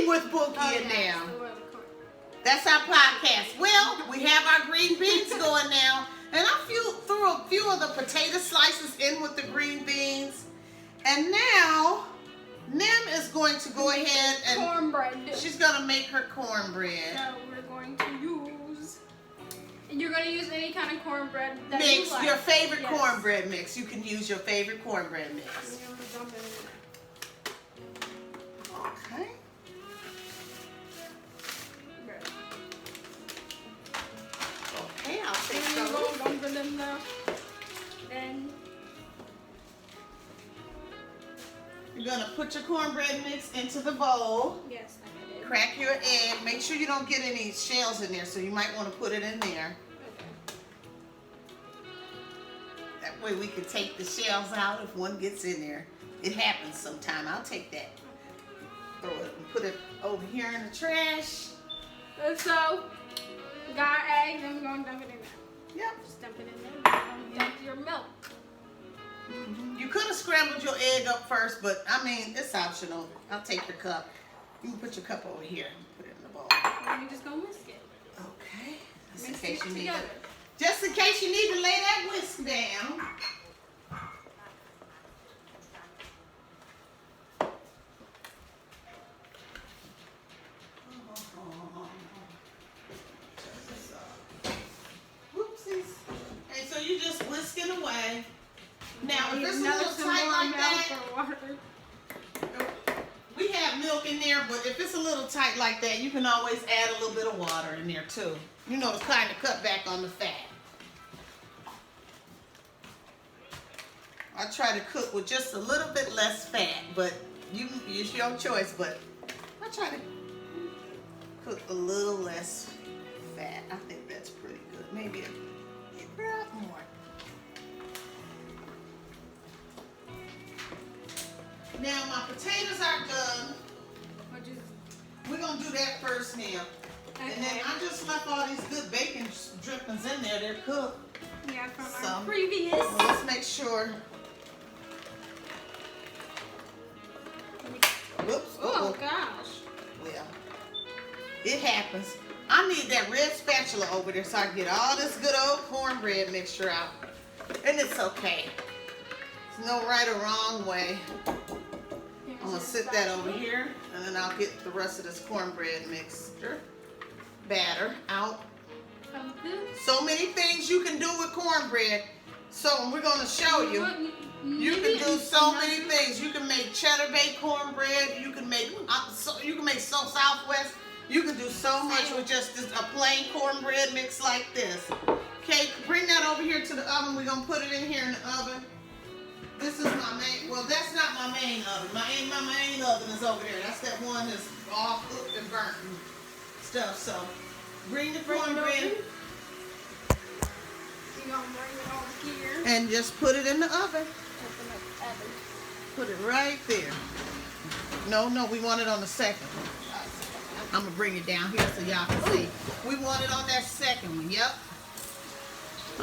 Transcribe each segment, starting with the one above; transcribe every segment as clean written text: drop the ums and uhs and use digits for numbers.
with Bookie and yeah. them. That's our podcast. Well, we have our green beans going now. And I threw a few of the potato slices in with the green beans. And now, Nim is going to go ahead and... cornbread. She's going to make her cornbread. So we're going to use... And you're going to use any kind of cornbread that Mix, you like. your favorite Yes. cornbread mix. You can use your favorite cornbread mix. I'm going to dump it in there. Okay. Okay, I'll take There you some. go, dump it in there. Then You're going to put your cornbread mix into the bowl. yes, I did. Crack your egg. Make sure you don't get any shells in there, so you might want to put it in there. Okay. That way we can take the shells out if one gets in there. It happens sometime. I'll take that. Throw it and put it over here in the trash. And so, we got our eggs and we're going to dump it in there. Yep. Just dump it in there. Dump your milk. You could have scrambled your egg up first, but I mean, it's optional. I'll take the cup. You can put your cup over here and put it in the bowl. And we just go whisk it. Okay. Just in Mix case it you need together. to, just in case you need to lay that whisk down. Whoopsies. And so you just whisk it away. Now, if it's a little tight like that, we have milk in there, but if it's a little tight like that, you can always add a little bit of water in there too. You know, to kind of cut back on the fat. I try to cook with just a little bit less fat, but it's your choice. But I try to cook a little less fat. I think that's pretty good. Maybe a drop more. Now my potatoes are done. We're gonna do that first now. Okay. And then I just left all these good bacon drippings in there. They're cooked. Yeah, from So, our previous. Well, let's make sure. Whoops. Oh Uh-oh. gosh. Well, it happens. I need that red spatula over there so I can get all this good old cornbread mixture out. And it's okay. There's no right or wrong way. I'm gonna sit that over here, and then I'll get the rest of this cornbread mixture batter out. So many things you can do with cornbread. So we're gonna show you. You can do so many things. You can make cheddar baked cornbread. You can make so Southwest. You can do so much with just a plain cornbread mix like this. Okay, bring that over here to the oven. We're gonna put it in here in the oven. This is my main, well, that's not my main oven. My main oven is over there. That's that one that's all cooked and burnt and stuff. So, bring the cornbread You're gonna bring it over here. and just put it in the oven. Open up the oven. Put it right there. No, we want it on the second one. I'm going to bring it down here so y'all can see. We want it on that second one. Yep.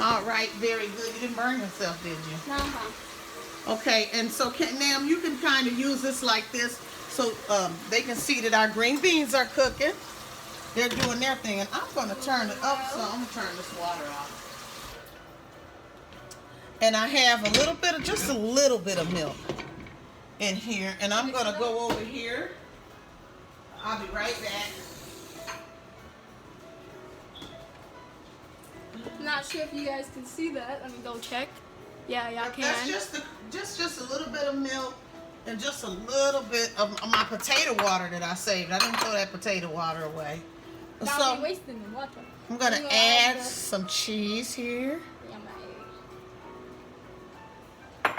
All right, very good. You didn't burn yourself, did you? No. Okay, and so now you can kind of use this like this so they can see that our green beans are cooking. They're doing their thing, and I'm going to turn it up, so I'm going to turn this water off. And I have just a little bit of milk in here, and I'm going to go over here. I'll be right back. Not sure if you guys can see that. Let me go check. Yeah, y'all can. That's just a little bit of milk and just a little bit of my potato water that I saved. I didn't throw that potato water away. Y'all So be wasting the water. I'm gonna You add the- some cheese here. Yeah, my egg.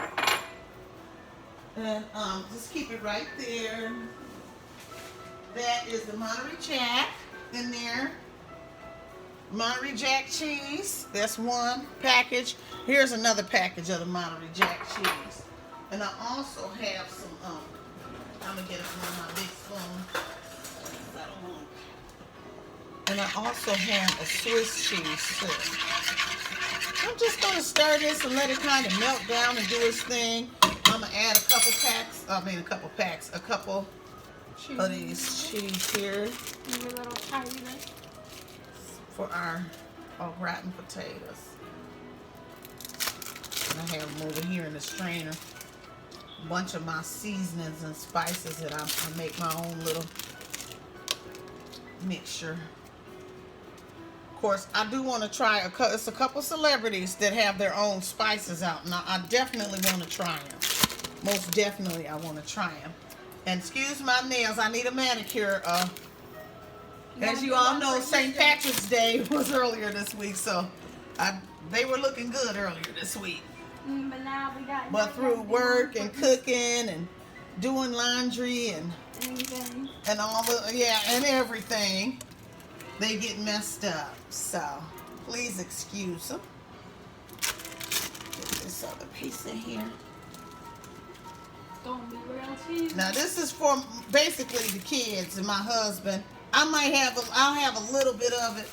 And just keep it right there. That is the Monterey Jack in there. Monterey Jack cheese. That's one package. Here's another package of the Monterey Jack cheese. And I also have some, I'm going to get it from my big spoon. I don't want it. And I also have a Swiss cheese too. I'm just going to stir this and let it kind of melt down and do its thing. I'm going to add a couple of these cheese here Your little tiny bit. for our gratin potatoes. And I have them over here in the strainer. A bunch of my seasonings and spices that I make my own little mixture. Of course, I do want to try it's a couple celebrities that have their own spices out, and I definitely want to try them. Most definitely, I want to try them. And excuse my nails, I need a manicure. As you all know, St. Patrick's Day was earlier this week, so they were looking good earlier this week. But now we got. But through work and cooking and doing laundry and all and everything, they get messed up. So please excuse them. Get this other piece in here. Don't be real cheese. Now this is for basically the kids and my husband. I'll have a little bit of it,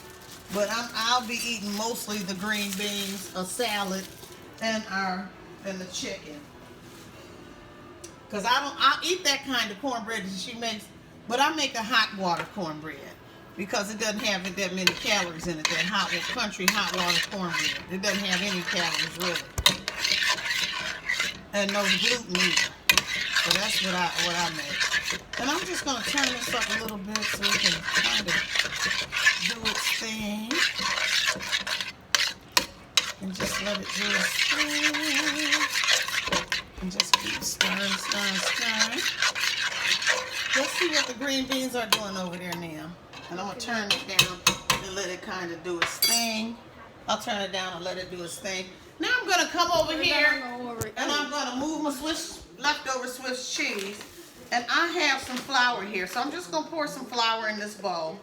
but I'll be eating mostly the green beans, a salad, and the chicken. Cause I'll eat that kind of cornbread that she makes, but I make a hot water cornbread because it doesn't have that many calories in it. That country hot water cornbread, it doesn't have any calories really, and no gluten either. So that's what I make. And I'm just gonna turn this up a little bit so it can kind of do its thing. And just let it do its thing. And just keep stirring. Let's see what the green beans are doing over there now. And I'm gonna turn it down and let it kind of do its thing. I'll turn it down and let it do its thing. Now I'm gonna come over here and I'm gonna move my leftover Swiss cheese. And I have some flour here, so I'm just gonna pour some flour in this bowl.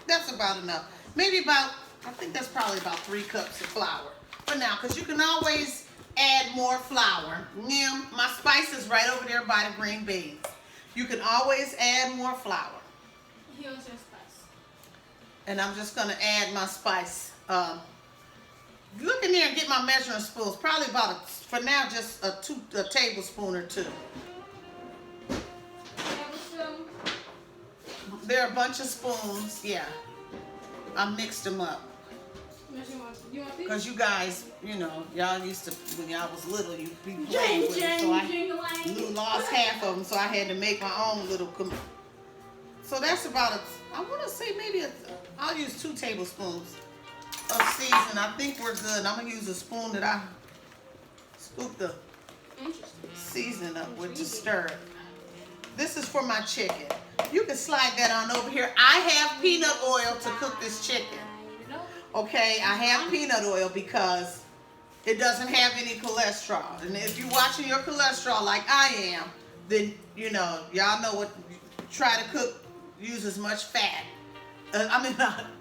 That's about enough. I think that's probably about 3 cups of flour for now, because you can always add more flour. Now, my spice is right over there by the green beans. You can always add more flour. Here's your spice. And I'm just gonna add my spice. Look in there and get my measuring spoons. Probably about, for now, just a tablespoon or 2. There are a bunch of spoons, yeah. I mixed them up. Because you guys, y'all used to, when y'all was little, you'd be playing with it. So I lost half of them, so I had to make my own little. So that's about I want to say maybe I'll use 2 tablespoons of season. I think we're good. I'm going to use a spoon that I scooped the seasoning up with to stir it. This is for my chicken. You can slide that on over here. I have peanut oil to cook this chicken. Okay, I have peanut oil because it doesn't have any cholesterol. And if you're watching your cholesterol like I am, then, y'all know what, try to cook, use as much fat.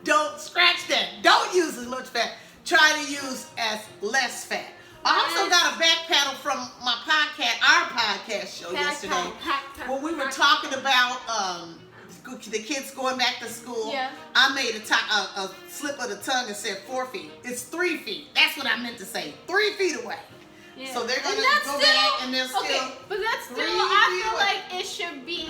Don't scratch that. Don't use as much fat. Try to use as less fat. I also got a back pedal from our podcast show yesterday, where we were talking about the kids going back to school. Yeah. I made a slip of the tongue and said 4 feet. It's 3 feet. That's what I meant to say. 3 feet away. Yeah. So they're gonna go back and they're still. Okay, but that's still. 3 I feel feet away. like it should be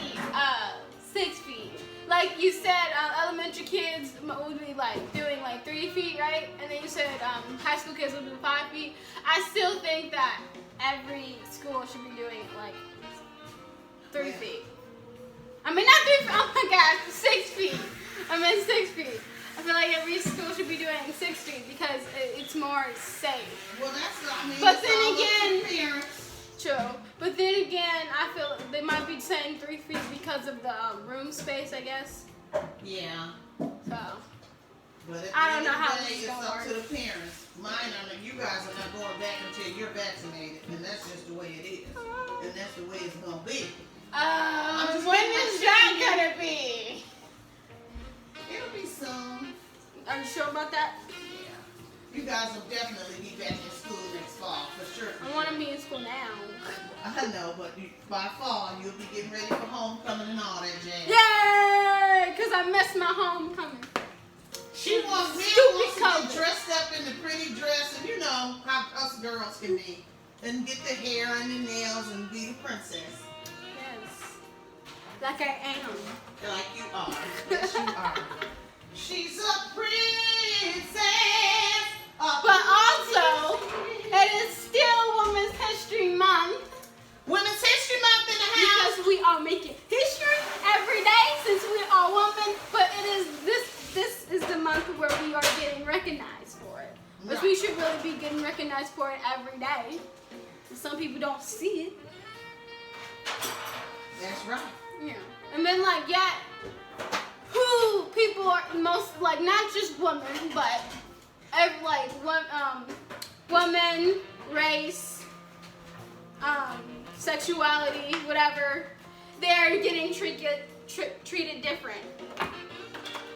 6 feet. Like you said, elementary kids would be like doing like 3 feet, right? And then you said high school kids would do 5 feet. I still think that every school should be doing like 3 feet. I mean, not 3 feet. Oh my gosh, 6 feet. I meant 6 feet. I feel like every school should be doing 6 feet because it's more safe. Well, that's what I mean. But then again, true. But then again, I feel they might be saying 3 feet because of the room space, I guess. Yeah. So. But I don't know how it's it's gonna up work. to the parents. You guys are not going back until you're vaccinated, and that's just the way it is, and that's the way it's gonna be. When is that gonna be? It'll be soon. Are you sure about that? Yeah. You guys will definitely be back in school next fall, for sure. I want to be in school now. I know, but by fall, you'll be getting ready for homecoming and all that jazz. Yay! Because I missed my homecoming. She wants me Stupid to get dressed up in the pretty dress, and you know how us girls can be, and get the hair and the nails and be the princess. Yes. Like I am. Like you are. Yes, you are. She's a princess. But also, it is still Women's History Month. Women's History Month in the house. Because we are making history every day since we are women. But it is this is the month where we are getting recognized for it. Which Right. we should really be getting recognized for it every day. Some people don't see it. That's right. Yeah. And then who people are most like, not just women, but women, race, sexuality, whatever, they're getting treated different.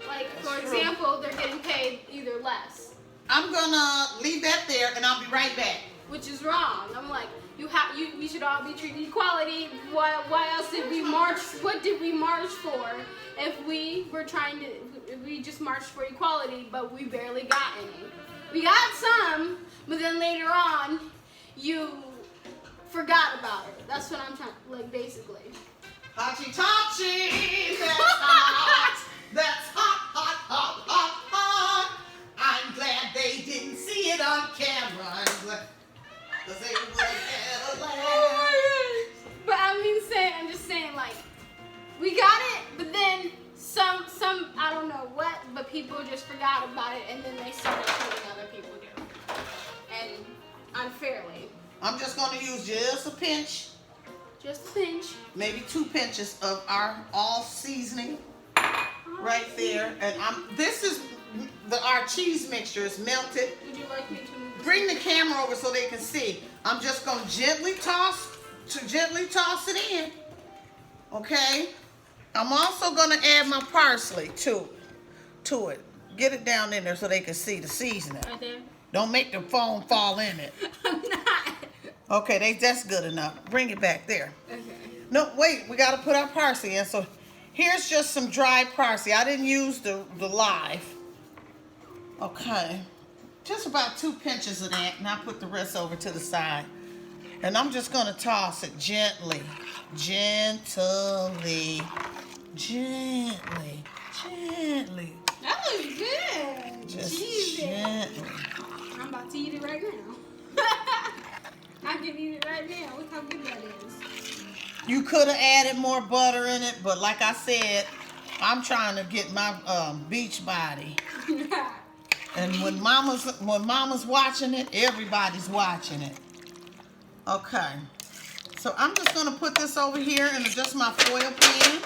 Like, That's for true. example, they're getting paid either less, I'm gonna leave that there, and I'll be right back. which is wrong. I'm like, we should all be treated equality. Why else did we march? What did we march for if we were if we just marched for equality, but we barely got any? We got some, but then later on, you forgot about it. That's what I'm trying, like, basically. Hotchy totchy, that's hot. That's hot, hot, hot, hot, hot. I'm glad they didn't see it on camera. Cause they would have laughed. But I'm just saying, like, we got it, but then some, I don't know what, but people just forgot about it, and then they started treating other people different and unfairly. I'm just gonna use just a pinch, Just a pinch. maybe 2 pinches of our all seasoning right there. And this is our cheese mixture is melted. Would you like me to move this? Bring the camera over so they can see. I'm just gonna gently toss it in. Okay. I'm also gonna add my parsley to it. Get it down in there so they can see the seasoning. Right there? Don't make the phone fall in it. I'm not. Okay, that's good enough. Bring it back there. Okay. No, wait, we gotta put our parsley in. So here's just some dried parsley. I didn't use the live. Okay. Just about 2 pinches of that, and I'll put the rest over to the side. And I'm just gonna toss it gently. Gently. That was good. Just Cheesy. gently. I'm about to eat it right now. I can eat it right now. Look how good that is. You could have added more butter in it, but like I said, I'm trying to get my beach body. And when mama's watching it, everybody's watching it. Okay. So I'm just gonna put this over here in just my foil pan.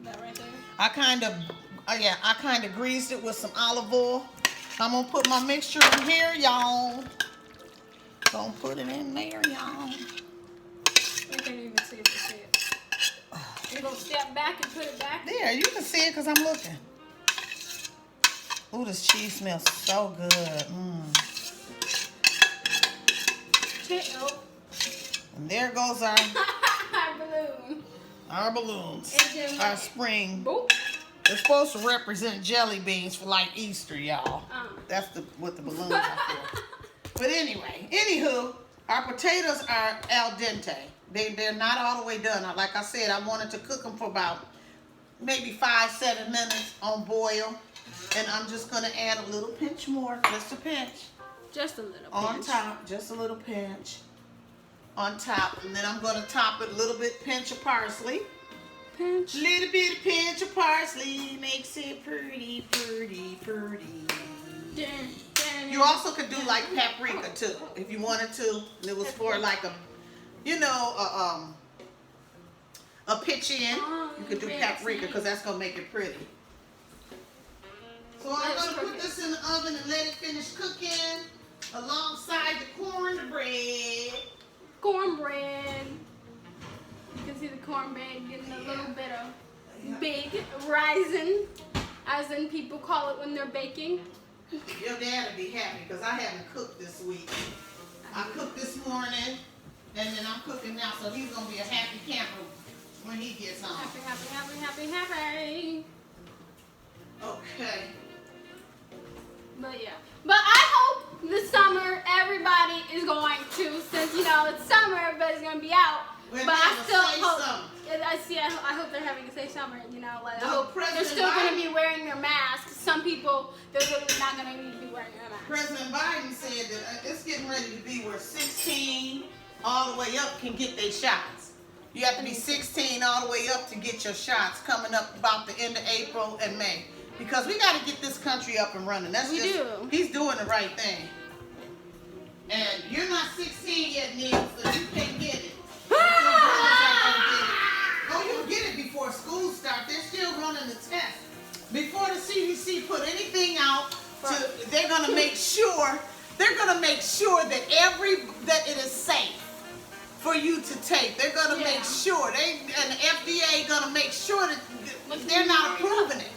That right there? I kind of greased it with some olive oil. I'm gonna put my mixture in here, y'all. Gonna put it in there, y'all. I can't even see if you see it. You gonna step back and put it back? There, you can see it because I'm looking. Ooh, this cheese smells so good. Oh. And there goes our Balloon. balloons. And then Our spring. Boop. They're supposed to represent jelly beans for like Easter, y'all. That's what the balloons are for. But anyway, anywho, our potatoes are al dente. They're not all the way done. Like I said, I wanted to cook them for about maybe 5-7 minutes on boil. And I'm just gonna add a little pinch more, just a pinch. Just a little On pinch. top, just a little pinch. On top, and then I'm gonna top it a little bit pinch of parsley. Pinch. Little bit of pinch of parsley makes it pretty. You also could do like paprika too, if you wanted to. And it was for like a pitch in. You could do paprika because that's gonna make it pretty. So I'm gonna put this in the oven and let it finish cooking alongside the cornbread. Cornbread. You can see the cornbread getting a little bit of big rising, as in people call it when they're baking. Your dad will be happy because I haven't cooked this week. I cooked this morning and then I'm cooking now, so he's gonna be a happy camper when he gets home. Happy. Okay. But yeah. But I hope this summer everybody is going to, since it's summer, but it's gonna be out. When But I they still say hope. something. I hope they're having a safe summer. You know, like I Well, hope they're President still going to Biden- be wearing their masks. Some people, they're literally not going to need to be wearing their masks. President Biden said that it's getting ready to be where 16 all the way up can get their shots. You have to be 16 all the way up to get your shots coming up about the end of April and May. Because we got to get this country up and running. We do. He's doing the right thing. And you're not 16 yet, Neil, so you can't get it. Your brothers are gonna get it. Oh, you'll get it before school starts. They're still running the test. Before the CDC put anything out, they're gonna make sure that it is safe for you to take. They're gonna make sure and the FDA gonna make sure that they're not approving it.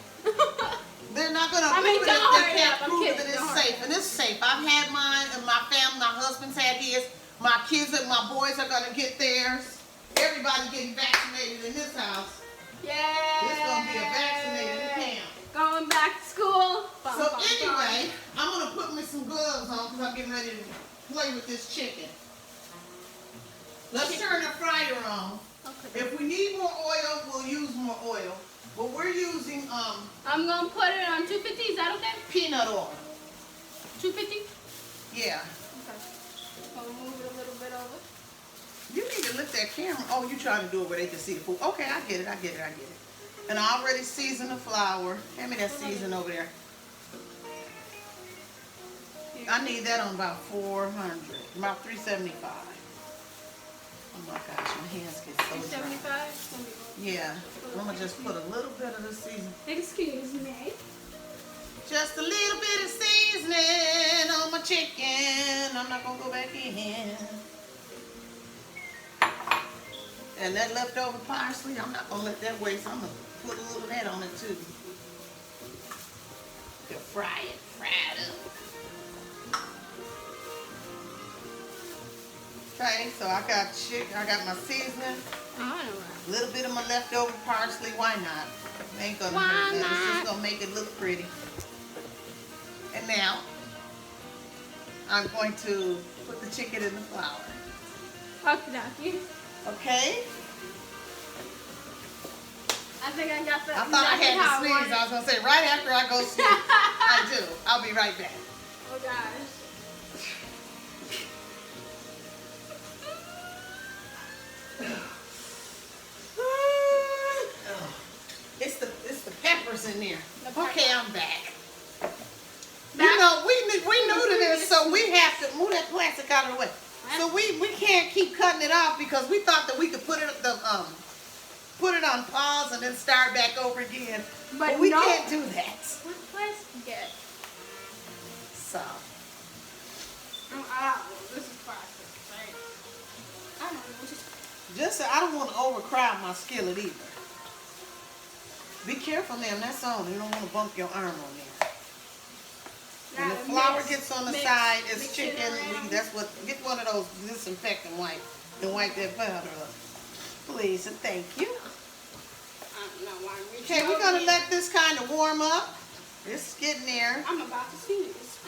They're not gonna approve it if they can't prove that it's safe. And it's safe. I've had mine, and my family, my husband's had his. My kids and my boys are gonna get theirs. Everybody getting vaccinated in this house. Yeah. It's gonna be a vaccinated camp. Going back to school. So anyway, I'm gonna put me some gloves on because I'm getting ready to play with this chicken. Let's turn the fryer on. Okay. If we need more oil, we'll use more oil. But we're using I'm gonna put it on 250. Is that okay? peanut oil. 250. Yeah. Okay. I'll move it a little bit over. You need to lift that camera. Oh, you trying to do it where they can see the food. Okay, I get it. And I already seasoned the flour. Hand me that season over there. I need that on about 400, about 375. Oh my gosh, my hands get so dry. 375. Yeah, I'm gonna just put a little bit of the seasoning. Excuse me. Just a little bit of seasoning on my chicken. I'm not gonna go back in. And that leftover parsley, I'm not gonna let that waste. I'm gonna put a little of that on it too. To fry it up. Okay, so I got chicken. I got my seasoning. I know that. A little bit of my leftover parsley. Why not? It ain't gonna hurt nothing. It's just gonna make it look pretty. And now, I'm going to put the chicken in the flour. Okie. Okay? I think I got that. I thought I had to sneeze. I was going to say, right after I go sneeze. I do. I'll be right back. Oh gosh. It's the peppers in there. Okay, I'm back. Back? You know, we new to this, so we have to move that plastic out of the way. So we can't keep cutting it off because we thought that we could put it on pause and then start back over again. But we can't do that. What plastic get? So This is plastic, right? I don't know. just I don't want to overcrowd my skillet either. Be careful, ma'am. That's on. You don't want to bump your arm on there. When the flour gets on the side, it's chicken. Get one of those disinfectant wipes and wipe that powder up. Please and thank you. I don't know why I'm reaching. Okay, we're gonna let this kind of warm up. It's getting there. I'm about to sneeze.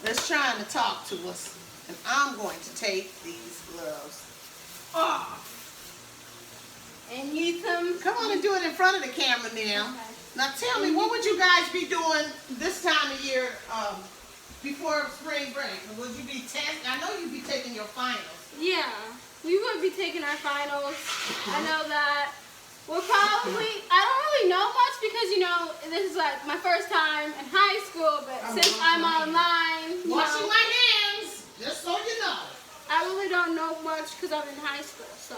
It's trying to talk to us. And I'm going to take these gloves off. And you Come on and do it in front of the camera now. Okay. Now tell me, what would you guys be doing this time of year before spring break? Would you be I know you'd be taking your finals. Yeah, we would be taking our finals. I know that we'll probably, I don't really know much because, you know, this is like my first time in high school, but since I'm online, Washing my hands, just so you know. I really don't know much because I'm in high school, so.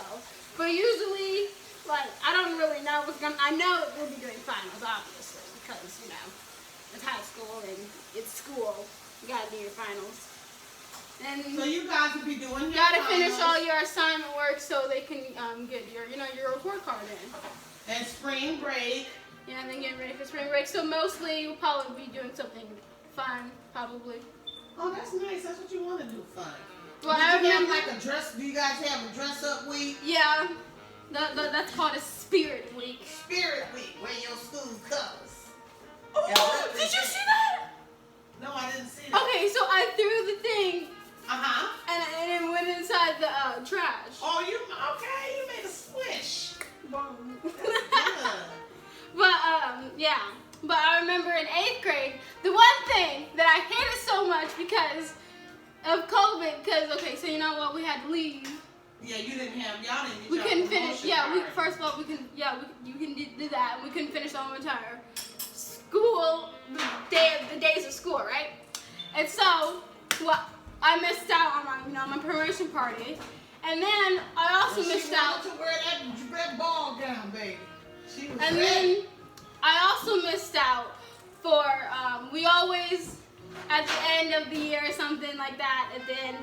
But usually, like, I don't really know what's going to, I know we'll be doing finals, obviously, because, you know, it's high school and it's school. You gotta do your finals. And So you guys will be doing your you gotta finals. finish all your assignment work so they can get your, you know, your report card in. And spring break. Yeah, and then getting ready for spring break. So mostly we'll probably be doing something fun, probably. Oh, that's nice. That's what you want to do, fun. Well, Do I you have remember. like a dress? Do you guys have a dress up week? Yeah, that's called a spirit week. Spirit week, wear your school colors. Oh, did you see that? No, I didn't see that. Okay, so I threw the thing Uh-huh. and it went inside the trash. Oh, you, okay. remember in 8th grade, the one thing that I hated so much because of COVID, because, okay, so you know what, we had to leave. Yeah, you didn't have, y'all didn't get We y'all couldn't finish, promotion yeah, card. first of all, you can do that, and we couldn't finish the whole entire school, the days of school, right? And so, well, I missed out on my promotion party, and then I also missed out. She wanted to wear that red ball gown, baby. She was And ready. then I also missed out for, we always, at the end of the year or something like that, at the end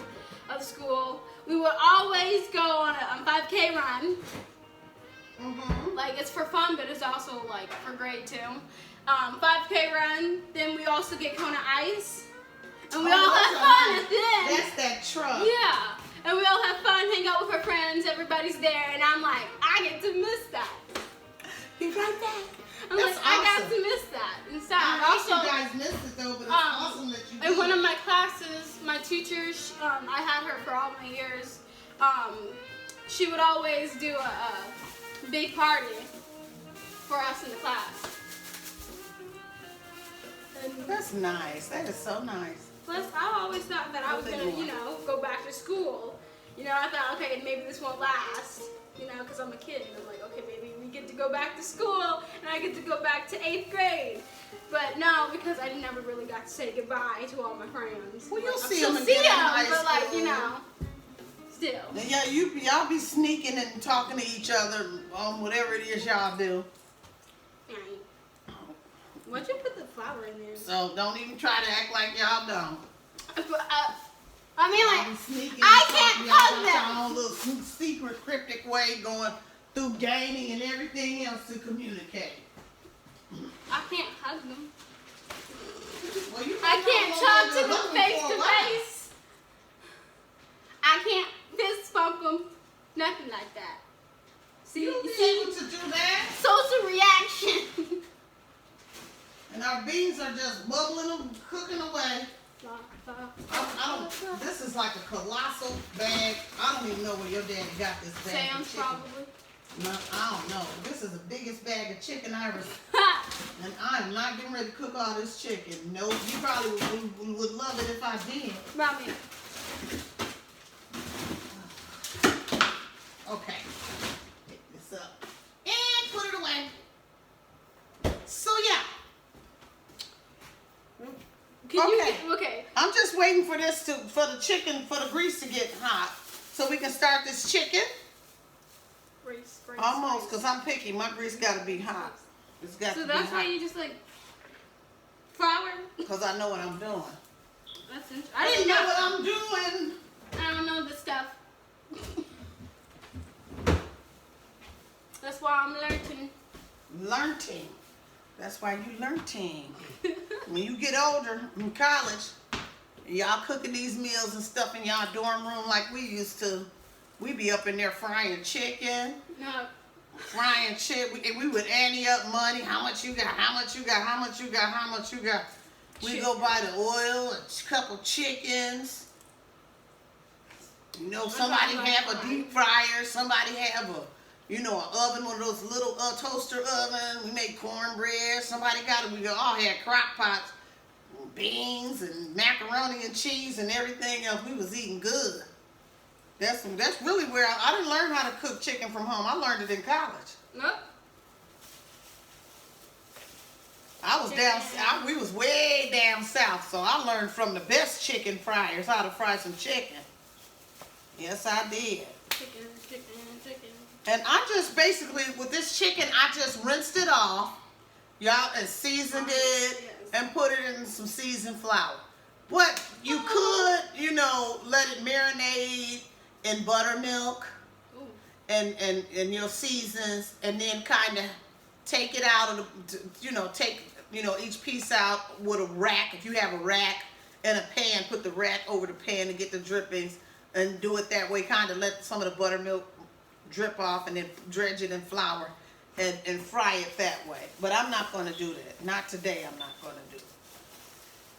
of school, we would always go on a 5K run. Mm-hmm. Like, it's for fun, but it's also, like, for grade too. 5K run, then we also get Kona Ice. And we all have fun at the end. That's that truck. Yeah. And we all have fun, hang out with our friends, everybody's there, and I'm like, I get to miss that. Be right back. I'm That's like, I got awesome. to miss that. And so, I hate also, you guys missed it though, but it's awesome that you did. in one of my classes, my teacher, I had her for all my years, she would always do a big party for us in the class. And That's nice. That is so nice. plus, I always thought that I was going to, go back to school. I thought, okay, maybe this won't last, because I'm a kid. And I'm like, okay, maybe we get to go back to school, and I get to go back to 8th grade. But no, because I never really got to say goodbye to all my friends. Well, you'll Like, see I'll them still again in high but like, school. still. And yeah, y'all be sneaking and talking to each other on whatever it is y'all do. Right. Why'd you put the flour in there? So don't even try to act like y'all don't. I mean, Y'all like, be sneaking I and can't talking y'all hug about them. your own little secret cryptic way going through gaming and everything else to communicate. I can't hug them. Well, you I can't talk to them hug face for a to while. face. I can't fist bump them. Nothing like that. See, You'll be you see, able to do that. social reaction. And our beans are just bubbling and cooking away. I don't, this is like a colossal bag. I don't even know where your daddy got this bag Sam's of chicken. probably. No, I don't know. This is the biggest bag of chicken I ever. And I'm not getting ready to cook all this chicken. No, you probably would love it if I did. Ramen. Okay. Pick this up and put it away. So yeah. Okay. I'm just waiting for for the grease to get hot so we can start this chicken. Race. Almost, because I'm picky. My grease got to be hot. It's got to So be that's why hot. you just like flour. Because I know what I'm doing. That's interesting. I didn't know. what I'm doing. I don't know this stuff. That's why I'm learning. Learning. That's why you learning. When you get older in college, y'all cooking these meals and stuff in y'all dorm room like we used to. We be up in there frying chicken, No. frying chicken. We would ante up money. How much you got? How much you got? How much you got? How much you got? We go buy the oil, a couple chickens. Somebody have a deep fryer. Somebody have an oven, one of those little toaster oven. We make cornbread. Somebody got it. We all had crock pots, beans and macaroni and cheese and everything else. We was eating good. That's really where I didn't learn how to cook chicken from home. I learned it in college. Nope. We was way down south, so I learned from the best chicken fryers how to fry some chicken. Yes, I did. Chicken. And I just basically, with this chicken, I just rinsed it off, y'all, and seasoned it, and put it in some seasoned flour. But you could, let it marinate in buttermilk Ooh. and your seasons, and then kind of take it out of each piece out with a rack. If you have a rack and a pan, put the rack over the pan to get the drippings, and do it that way. Kind of let some of the buttermilk drip off, and then dredge it in flour and fry it that way. But I'm not going to do that. Not today. I'm not going to do it.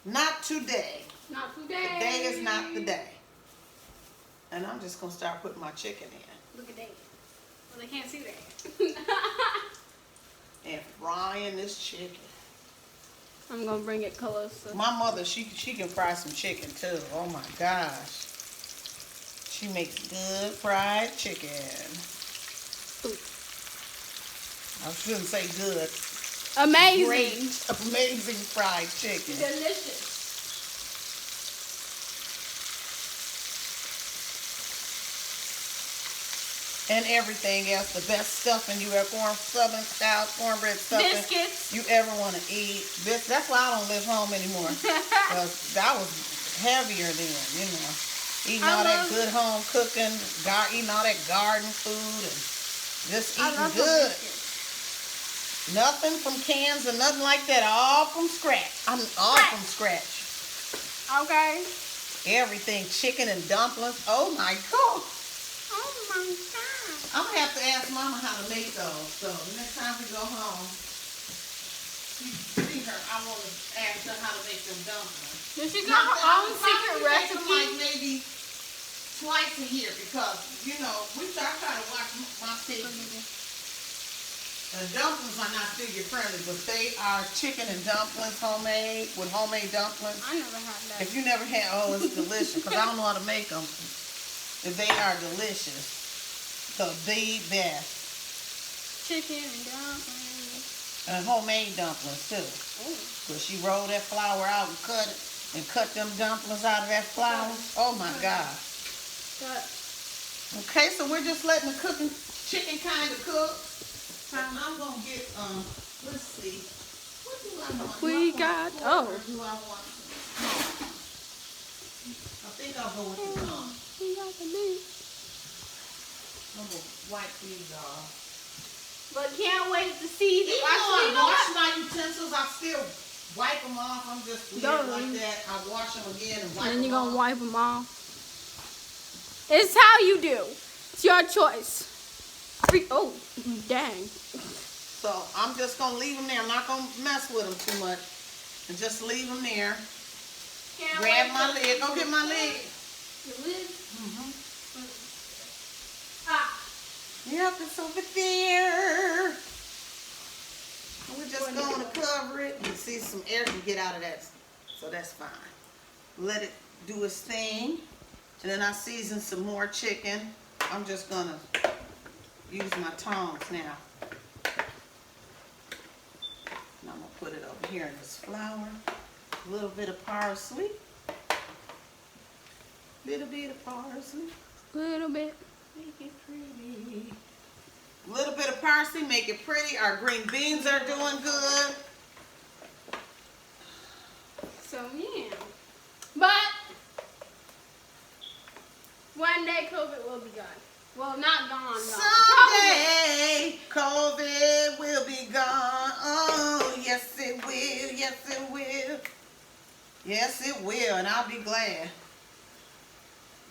Not today. Not today. Today is not the day. And I'm just going to start putting my chicken in. Look at that. Well, they can't see that. And frying this chicken. I'm gonna bring it closer. My mother, she can fry some chicken too. Oh my gosh. She makes good fried chicken. Ooh. I shouldn't say good. Amazing. Great, amazing fried chicken. Delicious. And everything else, the best stuffing you ever, southern style cornbread stuffing Biscuits. you ever want to eat. That's why I don't live home anymore. Because that was heavier then, you know. Eating all that good home cooking, eating all that garden food, and just eating good. Nothing from cans or nothing like that. All from scratch. All from scratch. Okay. Everything, chicken and dumplings. Oh my God. Oh my God. I'm gonna have to ask Mama how to make those. So the next time we go home, see her. I want to ask her how to make them dumplings. Does she got her own secret recipe? Like maybe twice a year because you know I try to watch my kids. Dumplings are not figure friendly, but they are chicken and dumplings, homemade with homemade dumplings. I never had that. If you never had, oh, it's delicious because I don't know how to make them. They are delicious. The best. Chicken and dumplings. And homemade dumplings too. Because she rolled that flour out and cut them dumplings out of that flour. Oh my God. Okay, so we're just letting the chicken kind of cook. I'm gonna get let's see. What do I want? We got Do I want I think I'll go with the We got the meat. I'm gonna wipe these off. But can't wait to see. Even though I wash my utensils, I still wipe them off. I'm just weird like that. I wash them again and wipe them off. And you're gonna wipe them off. It's how you do. It's your choice. Oh, dang. So I'm just gonna leave them there. I'm not gonna mess with them too much. And just leave them there. Grab my lid. Go get my lid. Your lid? Mm-hmm. Ah. Yep, it's over there. And we're just going to cover it. You see some air can get out of that. So that's fine. Let it do its thing. And then I season some more chicken. I'm just going to use my tongs now. And I'm going to put it over here in this flour. A little bit of parsley. Little bit of parsley. Little bit. Make it pretty. A little bit of parsley, make it pretty. Our green beans are doing good. So yeah. But one day COVID will be gone. Well, not gone. Someday COVID will be gone. Oh, yes it will. Yes it will. Yes it will, and I'll be glad.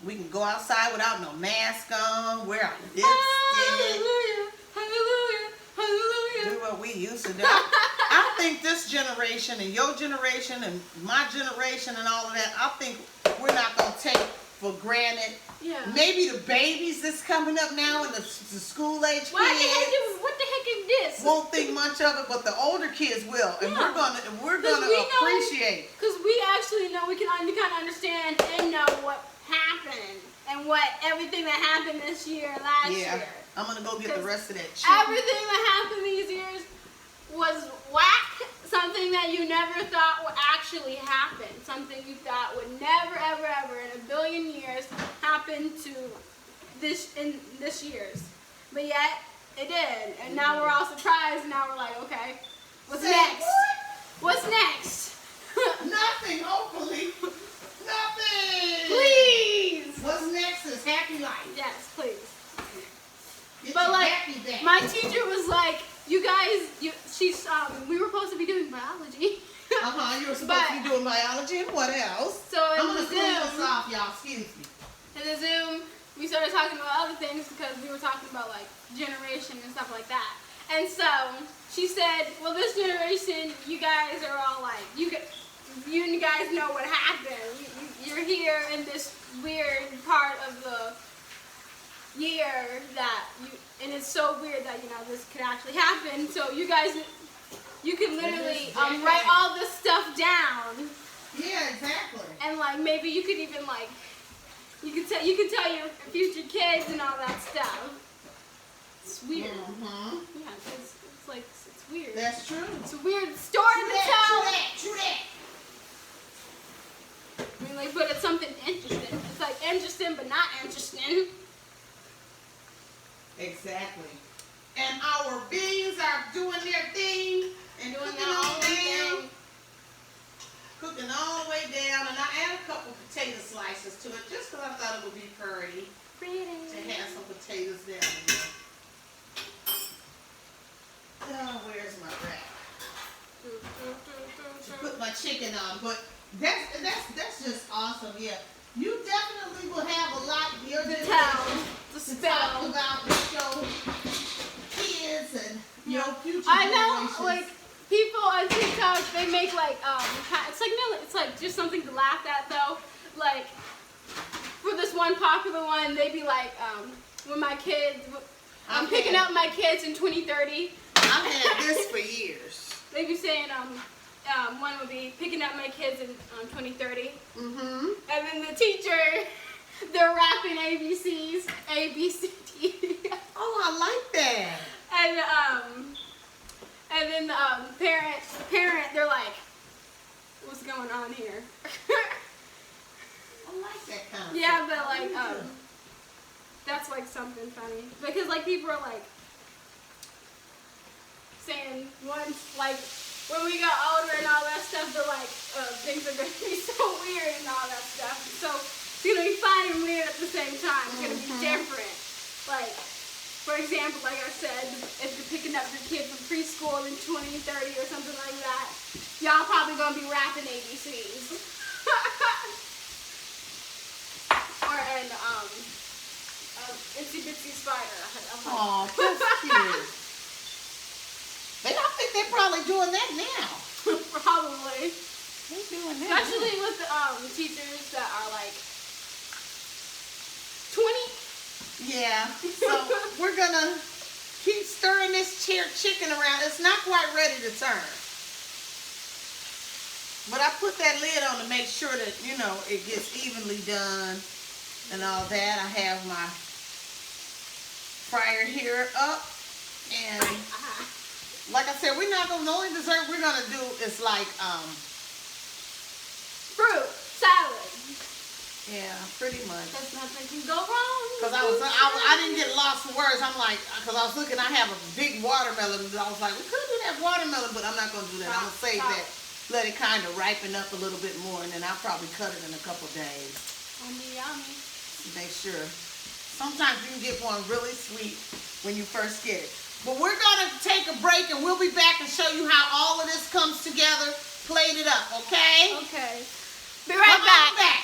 We can go outside without no mask on, wear our lipstick. Hallelujah, hallelujah, hallelujah. Do what we used to do. I think this generation and your generation and my generation and all of that, I think we're not going to take for granted. Yeah. Maybe the babies that's coming up now and the school age kids. What the heck is this? Won't think much of it, but the older kids will, and Yeah. we're gonna appreciate. Because we actually know, we can kind of understand and know what happened and what everything that happened this year, last year. I'm gonna go get the rest of that chicken. Everything that happened these years was whack. Something that you never thought would actually happen. Something you thought would never, ever, ever in a billion years happen to this year's. But yet, it did. And now we're all surprised. And now we're like, okay, what's next? What's next? Nothing, hopefully. Nothing. Please. What's next is happy life. Yes, please. Get But your like, happy back. my teacher was like, you guys, we were supposed to be doing biology. You were supposed to be doing biology and what else? So I'm in gonna the clean this Zoom, off, y'all. Excuse me. in the Zoom, we started talking about other things because we were talking about like generation and stuff like that. And so she said, well, this generation, you guys are all like, you guys know what happened. You're here in this weird part of the year that and it's so weird that this could actually happen. So you guys you can literally It is write all this stuff down, Yeah, exactly. and like maybe you could even like you can tell your future kids and all that stuff. It's weird. Mm-hmm. Yeah, it's like it's weird. That's true. It's a weird story True to that, tell. true that, true that. I mean, like, but it's something interesting. It's like interesting, but not interesting. Exactly. And our beans are doing their thing and Doing cooking their all own down. thing. Cooking all the way down, and I add a couple potato slices to it just because I thought it would be pretty to have some potatoes down in there. Oh, where's my wrap? Put my chicken on, but that's just awesome. Yeah, you definitely will have a lot here To to tell, to talk spell. about with your kids and your future I know, generations. like people on TikTok, they make like it's like just something to laugh at though. Like for this one popular one, they be like when my kids, I'm picking up my kids in 2030. I've had this for years. They be saying one would be picking up my kids in 2030, Mm-hmm. and then the teacher, they're rapping ABCs, A B C D. Oh, I like that. And then the parent, they're like, what's going on here? I like that kind of Yeah, stuff. but I like, really do. that's like something funny because like people are like saying once like when we got older and all that stuff, they're like things are gonna be so weird and all that stuff. So it's gonna be fun and weird at the same time. It's gonna be different. Like. For example, like I said, if you're picking up your kid from preschool in 2030 or something like that, y'all probably gonna be rapping ABCs. Or an Itsy Bitsy Spider. Aw, that's cute. I think they're probably doing that now. Probably. They're doing that. Especially with teachers that are like 20. Yeah. So we're gonna keep stirring this chicken around. It's not quite ready to turn. But I put that lid on to make sure that, you know, it gets evenly done and all that. I have my fryer here up. And like I said, we're not gonna, the only dessert we're gonna do is like, Fruit, salad. yeah, pretty much. Because nothing can go wrong. Because I didn't get lost for words. I'm like, because I was looking, I have a big watermelon. I was like, we could do that watermelon, but I'm not going to do that. I'm going to save that, let it kind of ripen up a little bit more, and then I'll probably cut it in a couple days. Yummy. To make sure. Sometimes you can get one really sweet when you first get it. But we're going to take a break, and we'll be back and show you how all of this comes together. Plate it up, okay? Okay. Be right back.